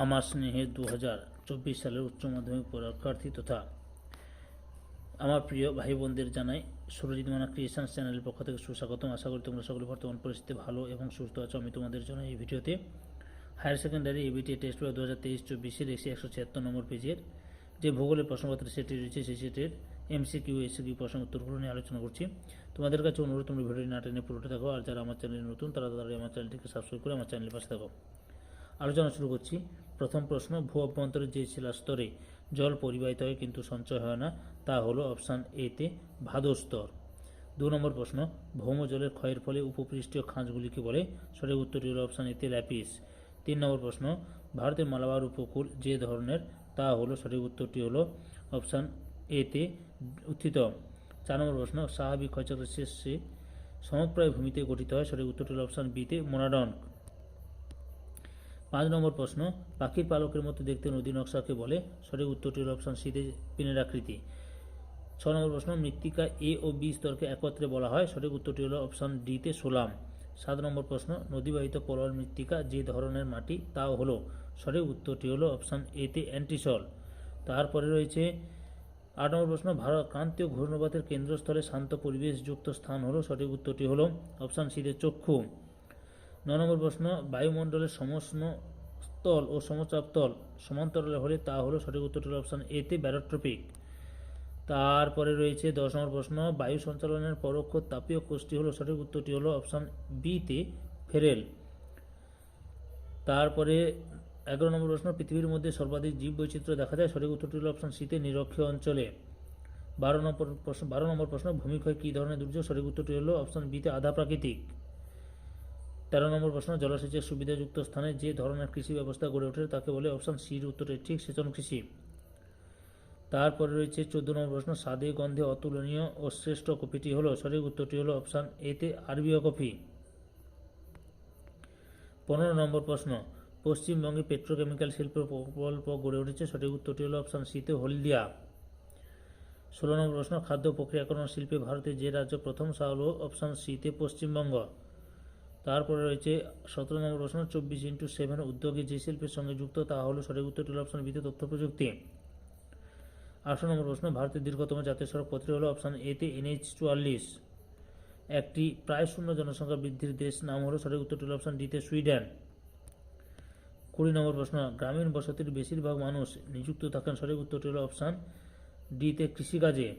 আমার স্নেহের 2024 সালের উচ্চ মাধ্যমিক পরীক্ষার্থী তথা আমার প্রিয় ভাই বোনদের জানাই সুরজিৎ মানা ক্রিয়েশনস চ্যানেলের পক্ষ থেকে সুস্বাগতম। আশা করি তোমরা সকলে বর্তমান পরিস্থিতি ভালো এবং সুস্থ আছো। আমি তোমাদের জন্য এই ভিডিওতে higher secondary ABT test paper 2023-24 176 number পেজের যে ভূগোলের প্রশ্নপত্র সেটি রয়েছে সেই সেটের এমসিকিউ এসিকিউ প্রশ্ন উত্তরগুলো নিয়ে আলোচনা করছি। তোমাদের কাছে অনুরোধ তোমরা ভিডিওটি না টেনে পুরোটা দেখো, আর যারা আমার চ্যানেলে নতুন তারা আমার চ্যানেলটিকে সাবস্ক্রাইব করে আমার চ্যানেলের পাশে থাকো। আলোচনা শুরু করছি। প্রথম প্রশ্ন, ভূ অভ্যন্তরের যে শিলাস্তরে জল পরিবাহিত হয় কিন্তু সঞ্চয় হয় না তা হলো অপশান এতে ভাদর স্তর। 2 নম্বর প্রশ্ন, ভৌম জলের ক্ষয়ের ফলে উপপৃষ্ঠীয় খাঁজগুলিকে বলে? সঠিক উত্তরটি হলো অপশান এতে ল্যাপিস। 3 নম্বর প্রশ্ন, ভারতের মালাবার উপকূল যে ধরনের তা হলো? সঠিক উত্তরটি হলো অপশান এতে উত্থিত। 4 নম্বর প্রশ্ন, স্বাভাবিক ক্ষয়চক্রের শেষে সমপ্রায় ভূমিতে গঠিত হয়? সঠিক উত্তরটি হলো অপশান বিতে মোনাডন। 5 নম্বর প্রশ্ন, পাখির পালকের মতো দেখতে নদী নকশাকে বলে? সঠিক উত্তরটি হল অপশান সিতে পিনের আকৃতি। 6 নম্বর প্রশ্ন, মৃত্তিকা এ ও বি স্তরকে একত্রে বলা হয়? সঠিক উত্তরটি হল অপশান ডিতে সোলাম। 7 নম্বর প্রশ্ন, নদীবাহিত পলল মৃত্তিকা যে ধরনের মাটি তাও হলো? সঠিক উত্তরটি হলো অপশান এতে অ্যান্টিসল। তারপরে রয়েছে 8 নম্বর প্রশ্ন, ক্রান্তীয় ঘূর্ণবাতের কেন্দ্রস্থলে শান্ত পরিবেশযুক্ত স্থান হলো? সঠিক উত্তরটি হলো অপশান সিতে চক্ষু। 9 নম্বর প্রশ্ন, বায়ুমণ্ডলের সমষ্ণ স্থল ও সমচাপ তল সমান্তরালে হলে তা হলো? সঠিক উত্তরটি হলো অপশান এতে ব্যারোট্রপিক। তারপরে রয়েছে 10 নম্বর প্রশ্ন, বায়ু সঞ্চালনের পরোক্ষ তাপীয় কোষটি হলো? সঠিক উত্তরটি হলো অপশান বিতে ফেরেল। তারপরে 11 নম্বর প্রশ্ন, পৃথিবীর মধ্যে সর্বাধিক জীববৈচিত্র্য দেখা যায়? সঠিক উত্তরটি হলো অপশান সিতে নিরক্ষীয় অঞ্চলে। 12 নম্বর প্রশ্ন, ভূমিক্ষয় কী ধরনের দুর্যোগ? সঠিক উত্তরটি হলো অপশান বিতে আধা প্রাকৃতিক। 13 নম্বর প্রশ্ন, জলসেচের সুবিধাযুক্ত স্থানে যে ধরনের কৃষি ব্যবস্থা গড়ে ওঠে তাকে বলে? অপশান সির উত্তরটি ঠিক, সেচন কৃষি। তারপরে রয়েছে 14 নম্বর প্রশ্ন, স্বাদে গন্ধে অতুলনীয় ও শ্রেষ্ঠ কফিটি হলো? সঠিক উত্তরটি হলো অপশান এতে আরবিয় কফি। 15 নম্বর প্রশ্ন, পশ্চিমবঙ্গে পেট্রোকেমিক্যাল শিল্প প্রকল্প গড়ে উঠেছে? সঠিক উত্তরটি হলো অপশান সিতে হলদিয়া। 16 নম্বর প্রশ্ন, খাদ্য প্রক্রিয়াকরণ শিল্পে ভারতে যে রাজ্য প্রথম তা হলো? অপশান সিতে পশ্চিমবঙ্গ। তারপরে রয়েছে 17 নম্বর প্রশ্ন, 24x7 উদ্যোগে যে শিল্পের সঙ্গে যুক্ত তা হলো? সঠিক উত্তরটি হলো অপশান বিতে তথ্য প্রযুক্তি। 18 নম্বর প্রশ্ন, ভারতের দীর্ঘতম জাতীয় সড়ক পথটি হলো? অপশান এতে NH-44। একটি প্রায় শূন্য জনসংখ্যা বৃদ্ধির দেশ নাম হলো? সঠিক উত্তরটি হলো অপশান ডিতে সুইডেন। 20 নম্বর প্রশ্ন, গ্রামীণ বসতির বেশিরভাগ মানুষ নিযুক্ত থাকেন? সঠিক উত্তরটি হলো অপশান ডিতে কৃষিকাজে।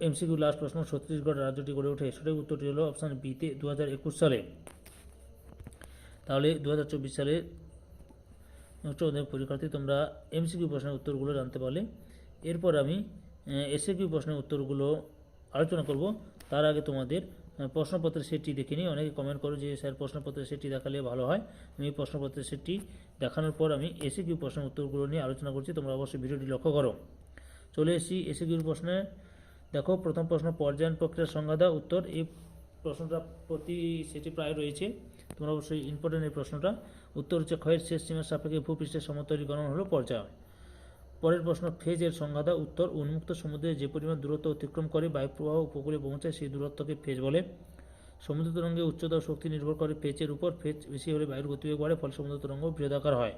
এমসিকিউ লাস্ট প্রশ্ন, ছত্তিশগড় রাজ্যটি গড়ে ওঠে? সঠিক উত্তরটি হলো অপশান বিতে 2021 সালে। তাহলে 2024 সালে উচ্চ মাধ্যমিক পরীক্ষার্থী তোমরা এমসিকিউ প্রশ্নের উত্তরগুলো জানতে পারলে। এরপর আমি এসএকিউ প্রশ্নের উত্তরগুলো আলোচনা করব। তার আগে তোমাদের প্রশ্নপত্রের সেটটি দেখে নিই। অনেকে কমেন্ট করো যে স্যার প্রশ্নপত্রের সেটটি দেখালে ভালো হয়। আমি প্রশ্নপত্রের সেটটি দেখানোর পর আমি এসএকিউ প্রশ্নের উত্তরগুলো নিয়ে আলোচনা করছি, তোমরা অবশ্যই ভিডিওটি লক্ষ্য করো। চলে এসেছি এসএকিউ প্রশ্নে। দেখো, প্রথম প্রশ্ন, পর্যায়ন প্রক্রিয়ার সংজ্ঞা দাও। উত্তর, এই প্রশ্নটা প্রতি সেটি প্রায় রয়েছে, তোমরা অবশ্যই ইম্পর্টেন্ট এই প্রশ্নটা। উত্তর হচ্ছে ক্ষয়ের শেষ সীমার সাপেক্ষে ভূপৃষ্ঠের সমতলীকরণ হলো পর্যায়। পরের প্রশ্ন, ফেজের সংজ্ঞা দাও। উত্তর, উন্মুক্ত সমুদ্রে যে পরিমাণ দূরত্ব অতিক্রম করে বায়ুপ্রবাহ উপকূলে পৌঁছায় সেই দূরত্বকে ফেজ বলে। সমুদ্র তরঙ্গের উচ্চতা ও শক্তি নির্ভর করে ফেজের উপর। ফেজ বেশি হলে বায়ুর গতিবেগ বাড়ে, ফলে সমুদ্র তরঙ্গ বৃহদাকার হয়।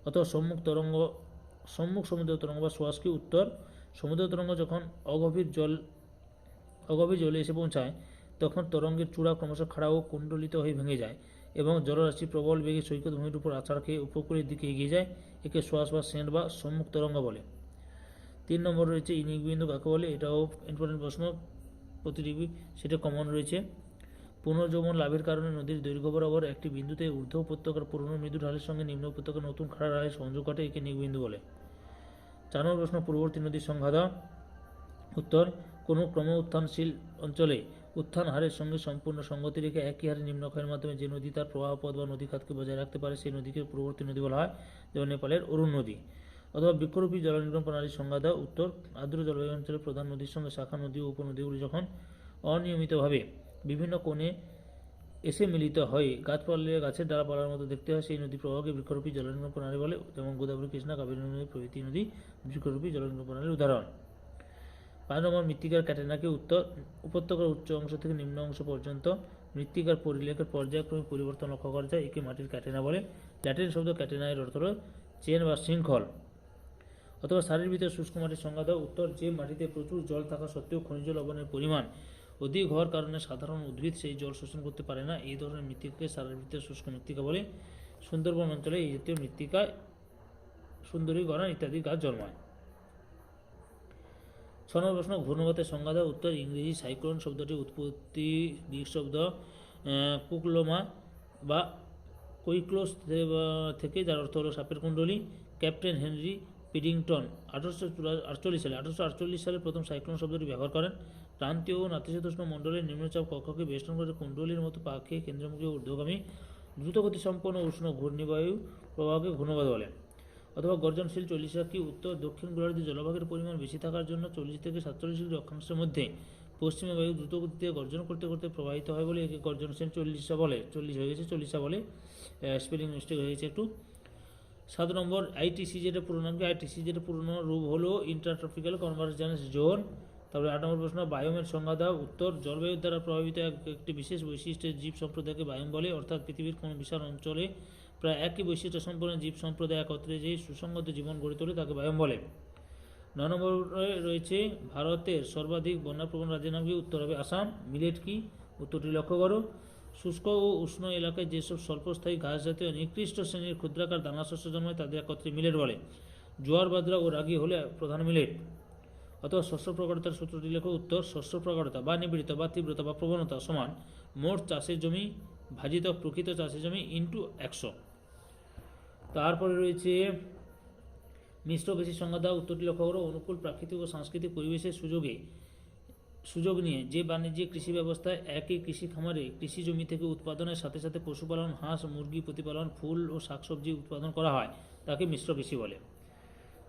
অথবা সম্মুখ সমুদ্র তরঙ্গ বা সোয়াস কি? উত্তর, সমুদ্র তরঙ্গ যখন অগভীর জলে এসে পৌঁছায় তখন তরঙ্গের চূড়া ক্রমশ খাড়া ও কুণ্ডলিত হয়ে ভেঙে যায় এবং জলরাশি প্রবল বেগে সৈকত ভূমির উপর আছাড় খেয়ে উপকূলের দিকে এগিয়ে যায়। একে সোয়াস বা সেন্ট বা সম্মুখ তরঙ্গ বলে। 3 নম্বর রয়েছে ইনিক বিন্দু কাকে বলে? এটাও ইম্পর্টেন্ট প্রশ্ন, প্রতিটি সেটা কমন রয়েছে। পুনর্যৌবন লাভের কারণে নদীর দৈর্ঘ্য বরাবর একটি বিন্দুতে ঊর্ধ্ব উপত্যকার পুরনো মৃদু ঢালের সঙ্গে নিম্ন উপত্যকার নতুন খাড়া ঢালের সংযোগ ঘটে, একে নিক বিন্দু বলে। 4 নম্বর প্রশ্ন, পূর্ববর্তী নদীর সংজ্ঞা দাও। উত্তর, কোনো ক্রম উত্থানশীল অঞ্চলে উত্থান হারের সঙ্গে সম্পূর্ণ সঙ্গতি রেখে একই হারে নিম্নক্ষয়ের মাধ্যমে যে নদী তার প্রবাহ পথ বা নদীখাতকে বজায় রাখতে পারে সেই নদীকে পূর্ববর্তী নদী বলা হয়, যেমন নেপালের অরুণ নদী। অথবা বৃক্ষরূপী জলনির্গমন প্রণালীর সংজ্ঞা দাও। উত্তর, আর্দ্র জলবায়ু অঞ্চলের প্রধান নদীর সঙ্গে শাখা নদী ও উপনদীগুলি যখন অনিয়মিতভাবে বিভিন্ন কোণে এসে মিলিত হয় গাছের ডালপালার মতো দেখতে হয় সেই নদী প্রবাহকে বৃক্ষরূপী জলনির্গমন প্রণালী বলে, যেমন গোদাবরী, কৃষ্ণা, কাবেরী নদী প্রভৃতি নদী বৃক্ষরূপী জলনির্গমন প্রণালীর উদাহরণ। 5 নম্বর, মৃত্তিকার ক্যাটেনাকে? উত্তর, উপত্যকার উচ্চ অংশ থেকে নিম্ন অংশ পর্যন্ত মৃত্তিকার পরিলেখের পর্যায়ক্রমিক পরিবর্তন লক্ষ্য করা যায়, একে মাটির ক্যাটেনা বলে। ল্যাটিন শব্দ ক্যাটেনা এর অর্থ হল চেন বা শৃঙ্খল। অথবা সারির ভিতরে শুষ্ক মাটির সংজ্ঞা দাও। উত্তর, যে মাটিতে প্রচুর জল থাকা সত্ত্বেও খনিজ লবণের পরিমাণ অধিক হওয়ার কারণে সাধারণ উদ্ভিদ সেই জল শোষণ করতে পারে না, এই ধরনের মৃত্তিকাকে সারের ভিতরে শুষ্ক মৃত্তিকা বলে। সুন্দরবন অঞ্চলে এই জাতীয় মৃত্তিকায় সুন্দরী গড়ান ইত্যাদি গাছ জন্মায়। 6 নম্বর প্রশ্ন, ঘূর্ণবাতের সংজ্ঞা দাও। উত্তর, ইংরেজি সাইক্লোন শব্দটির উৎপত্তি গ্রিক শব্দ কুকলোমা বা কৈক্লোস থেকে, যার অর্থ হল সাপের কুণ্ডলী। ক্যাপ্টেন হেনরি পিডিংটন 1848 সালে প্রথম সাইক্লোন শব্দটি ব্যবহার করেন। ক্রান্তীয় ও নাতিশীতোষ্ণ মণ্ডলের নিম্নচাপ কক্ষকে বেষ্টন করে কুণ্ডলীর মতো পাখি কেন্দ্রমুখী ও ঊর্ধ্বগামী দ্রুতগতিসম্পন্ন উষ্ণ ঘূর্ণিবায়ু প্রবাহকে ঘূর্ণবাত বলে। অথবা গর্জনশীল 40 কি। উত্তর, দক্ষিণ গোলার্ধে জলভাগের পরিমাণ বেশি থাকার জন্য 40 থেকে 47 ডিগ্রি অক্ষাংশের মধ্যে পশ্চিমে বায়ু দ্রুত গতিতে গর্জন করতে করতে প্রবাহিত হয় বলে একে গর্জনশীল 40 বলে। 40 হয়ে গেছে, 40 বলে, স্পেলিং মিস্টেক হয়ে গেছে একটু। 7 নম্বর, আইটিসি যেটা পুরো নাম কি? আইটিসি যেটা পুরনো রূপ হলো ইন্টারট্রপিক্যাল কনভারজেন্স জোন। তারপরে 8 নম্বর প্রশ্ন, বায়োমের সংজ্ঞা দাও। উত্তর, জলবায়ুর দ্বারা প্রভাবিত একটি বিশেষ বৈশিষ্ট্যের জীব সম্প্রদায়কে বায়োম বলে। অর্থাৎ পৃথিবীর কোনো বিশাল অঞ্চলে প্রায় একই বৈশিষ্ট্য সম্পন্ন জীব সম্প্রদায় একত্রে যে সুসংগত জীবন গড়ে তোলে তাকে বায়োম বলে। 9 নম্বরে রয়েছে ভারতের সর্বাধিক বন্যাপ্রবণ রাজ্যের নাম কি? উত্তর হবে আসাম। মিলেট কি? উত্তরটি লক্ষ্য করো। শুষ্ক ও উষ্ণ এলাকায় যেসব স্বল্পস্থায়ী ঘাস জাতীয় নিকৃষ্ট শ্রেণীর ক্ষুদ্রাকার দানাশস্য জন্মায় তাদের একত্রে মিলেট বলে। জোয়ার, বাজরা ও রাগি হলে প্রধান মিলেট। অথবা শস্য প্রগাঢ়তার সূত্রটি লেখো। উত্তর, শস্য প্রগাঢ়তা বা নিবিড়তা বা তীব্রতা বা প্রবণতা সমান মোট চাষের জমি ভাজিত প্রকৃত চাষের জমি ইন্টু 100। তারপরে রয়েছে মিশ্র কৃষির সংজ্ঞা দাও। উত্তরটি লক্ষ্য করো। অনুকূল প্রাকৃতিক ও সাংস্কৃতিক পরিবেশের সুযোগ নিয়ে যে বাণিজ্যিক কৃষি ব্যবস্থায় একই কৃষি খামারে কৃষি জমি থেকে উৎপাদনের সাথে সাথে পশুপালন, হাঁস মুরগি প্রতিপালন, ফুল ও শাকসবজি উৎপাদন করা হয় তাকে মিশ্র কৃষি বলে।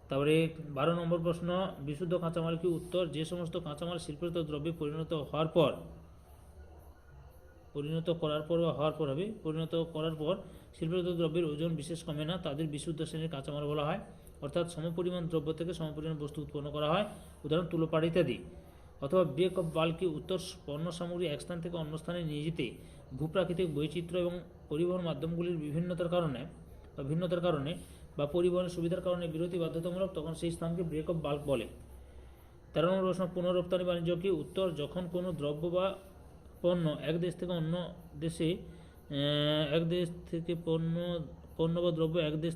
তারপরে 12 নম্বর প্রশ্ন, বিশুদ্ধ কাঁচামাল কি? উত্তর, যে সমস্ত কাঁচামাল শিল্পজাত দ্রব্যে পরিণত করার পর শিল্পজাত দ্রব্যের ওজন বিশেষ কমে না, তাদের বিশুদ্ধ শ্রেণীর কাঁচামাল বলা হয়। অর্থাৎ সমপরিমাণ দ্রব্য থেকে সমপরিমাণ বস্তু উৎপন্ন করা হয়, উদাহরণ তুলো, পাট ইত্যাদি। অথবা ব্রেক অফ বাল্ক কি? উত্তর, পণ্য সামগ্রী এক স্থান থেকে অন্য স্থানে নিয়ে যেতে ভূপ্রাকৃতিক বৈচিত্র্য এবং পরিবহন মাধ্যমগুলির ভিন্নতার কারণে বা পরিবহনের সুবিধার কারণে বিরতি বাধ্যতামূলক, তখন সেই স্থানকে ব্রেক অফ বাল্ক বলে। 13 নম্বর প্রশ্ন, পুনরপ্তানি বাণিজ্য কি? উত্তর, যখন কোনো দ্রব্য বা পণ্য এক দেশ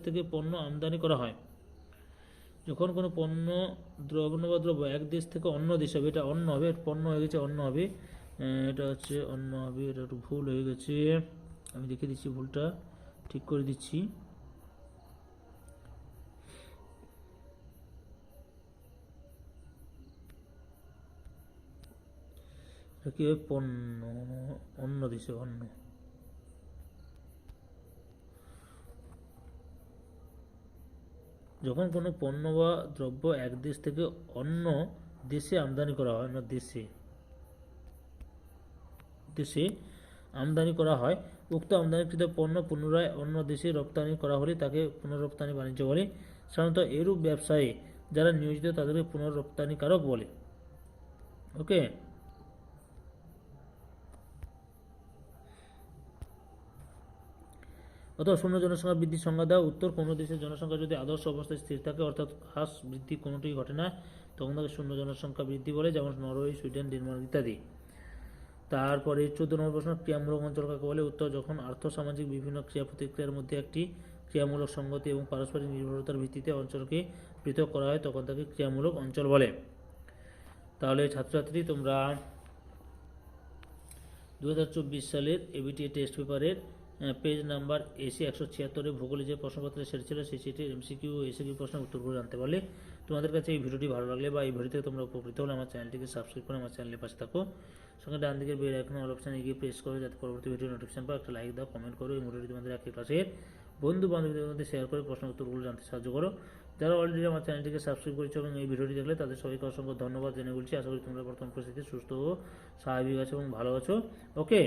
থেকে পণ্য আমদানি করা হয়। যখন কোনো দ্রব্য এক দেশ থেকে অন্য দেশে হবে, এটা অন্য হবে, পণ্য হয়ে গেছে অন্য হবে, এটা হচ্ছে অন্য হবে, এটা একটু ভুল হয়ে গেছে, আমি দেখে দিচ্ছি, ভুলটা ঠিক করে দিচ্ছি। কি হবে? পণ্য অন্য দেশে, অন্য। যখন কোনো পণ্য বা দ্রব্য এক দেশ থেকে অন্য দেশে আমদানি করা হয়, অন্য দেশে আমদানি করা হয়, উক্ত আমদানিকৃত পণ্য পুনরায় অন্য দেশে রপ্তানি করা হলে তাকে পুনরপ্তানি বাণিজ্য বলে। সাধারণত এরূপ ব্যবসায়ে যারা নিয়োজিত তাদেরকে পুনরপ্তানিকারক বলে। ওকে, অথবা শূন্য জনসংখ্যা বৃদ্ধির সংজ্ঞা দাও। উত্তর, কোনো দেশের জনসংখ্যা যদি আদর্শ অবস্থায় স্থির থাকে, অর্থাৎ হ্রাস বৃদ্ধি কোনোটিই ঘটে না, তখন তাকে শূন্য জনসংখ্যা বৃদ্ধি বলে, যেমন নরওয়ে, সুইডেন, ডেনমার্ক ইত্যাদি। তারপরে 14 নম্বর প্রশ্ন, ক্রিয়ামূলক অঞ্চল কাকে বলে? উত্তর, যখন আর্থসামাজিক বিভিন্ন ক্রিয়া প্রতিক্রিয়ার মধ্যে একটি ক্রিয়ামূলক সংগতি এবং পারস্পরিক নির্ভরতার ভিত্তিতে অঞ্চলকে পৃথক করা হয়, তখন তাকে ক্রিয়ামূলক অঞ্চল বলে। তাহলে ছাত্রছাত্রী, তোমরা 2024 সালের এবিটিএ টেস্ট পেপারের পেজ নাম্বার AC 176 ভূগোলে যে প্রশ্নপত্রের সেট ছিল সেই সেটের MCQ ও SAQ প্রশ্নের উত্তরগুলো জানতে পারলে। তোমাদের কাছে এই ভিডিওটি ভালো লাগলে বা এই ভিডিও থেকে তোমরা উপকৃত হলে আমার চ্যানেলটিকে সাবস্ক্রাইব করে আমার চ্যানেলের পাশে থাকো। সঙ্গে ডান দিকের বেল আইকন অল অপশানে গিয়ে প্রেস করো, যাতে পরবর্তী ভিডিও নোটিফিকেশন পাও। একটা লাইক দাও, কমেন্ট করো, এই ভিডিওটি তোমাদের একই ক্লাসের বন্ধু বান্ধবীদের মধ্যে শেয়ার করে প্রশ্ন উত্তরগুলো জানতে সাহায্য করো। যারা অলরেডি আমার চ্যানেলটিকে সাবস্ক্রাইব করেছো এবং এই ভিডিওটি দেখলে তাদের সবাইকে অসংখ্য ধন্যবাদ জেনে বলছি। আশা করি তোমরা বর্তমান পরিস্থিতি সুস্থ ও স্বাভাবিক আছো এবং ভালো আছো। ওকে।